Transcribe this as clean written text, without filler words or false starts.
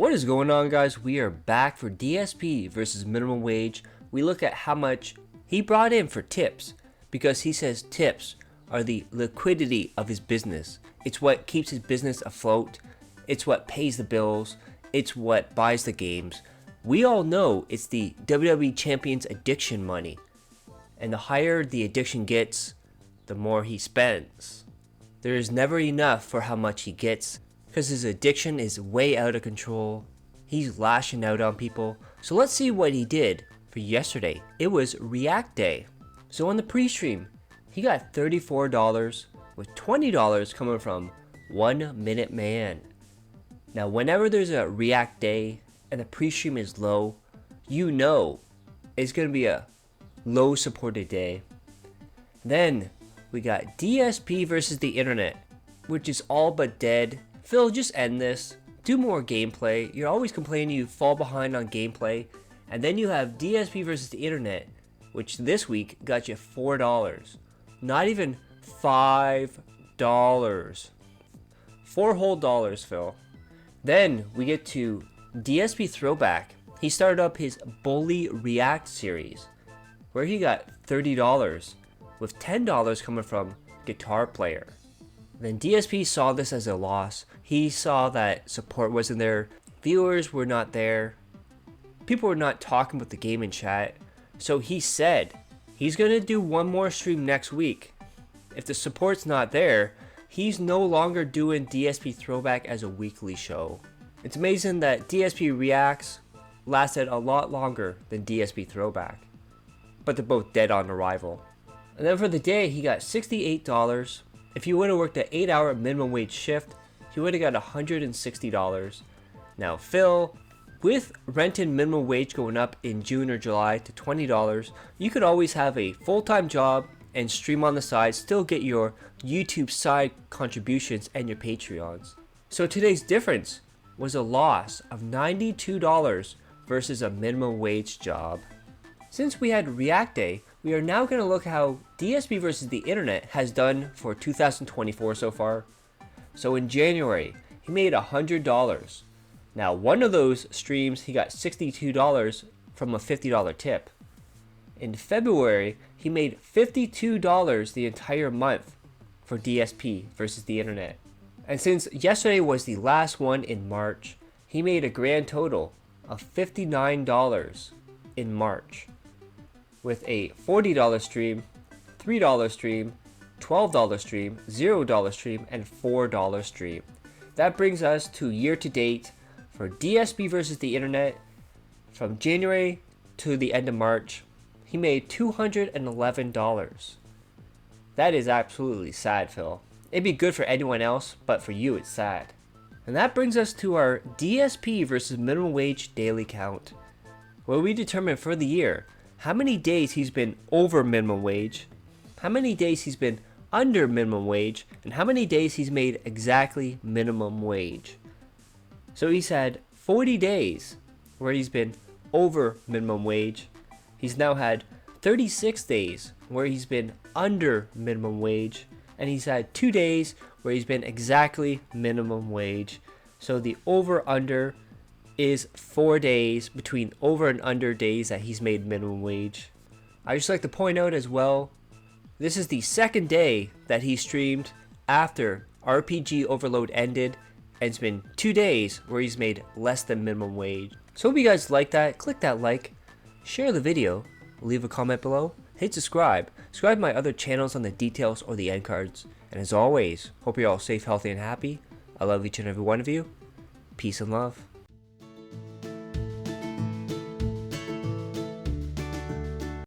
What is going on, guys? We are back for DSP versus minimum wage. We look at how much he brought in for tips, because he says tips are the liquidity of his business. It's what keeps his business afloat. It's what pays the bills. It's what buys the games. We all know it's the WWE Champion's addiction money. And the higher the addiction gets, the more he spends. There is never enough for how much he gets, because his addiction is way out of control. He's lashing out on people. So let's see what he did for yesterday. It was React Day. So on the pre-stream, he got $34 with $20 coming from 1 Minute Man. Now whenever there's a React Day and the pre-stream is low, you know it's going to be a low supported day. Then we got DSP versus the internet, which is all but dead. Phil, just end this. Do more gameplay. You're always complaining you fall behind on gameplay. And then you have DSP versus the internet, which this week got you $4. Not even $5. $4 whole, Phil. Then we get to DSP Throwback. He started up his Bully React series, where he got $30, with $10 coming from Guitar Player. Then DSP saw this as a loss. He saw that support wasn't there, viewers were not there, people were not talking about the game in chat. So he said he's gonna do one more stream next week. If the support's not there, he's no longer doing DSP Throwback as a weekly show. It's amazing that DSP Reacts lasted a lot longer than DSP Throwback, but they're both dead on arrival. And then for the day, he got $68. If you would have worked an 8-hour minimum wage shift, you would have got $160. Now Phil, with rent and minimum wage going up in June or July to $20, you could always have a full-time job and stream on the side, still get your YouTube side contributions and your Patreons. So today's difference was a loss of $92 versus a minimum wage job. Since we had React Day, we are now going to look how DSP versus the internet has done for 2024 so far. So in January, he made $100. Now one of those streams, he got $62 from a $50 tip. In February, he made $52 the entire month for DSP versus the internet. And since yesterday was the last one in March, he made a grand total of $59 in March, with a $40 stream, $3 stream, $12 stream, $0 stream, and $4 stream. That brings us to year to date for DSP versus the internet. From January to the end of March, he made $211. That is absolutely sad, Phil. It'd be good for anyone else, but for you it's sad. And that brings us to our DSP versus minimum wage daily count, where we determine for the year how many days he's been over minimum wage, how many days he's been under minimum wage, and how many days he's made exactly minimum wage. So he's had 40 days where he's been over minimum wage. He's now had 36 days where he's been under minimum wage, and he's had 2 days where he's been exactly minimum wage. So the over under is 4 days between over and under days that he's made minimum wage. I just like to point out as well, this is the second day that he streamed after RPG Overload ended, and it's been 2 days where he's made less than minimum wage. So hope you guys like that. Click that like, share the video, leave a comment below, hit subscribe to my other channels on the details or the end cards. And as always, hope you're all safe, healthy, and happy. I love each and every one of you. Peace and love.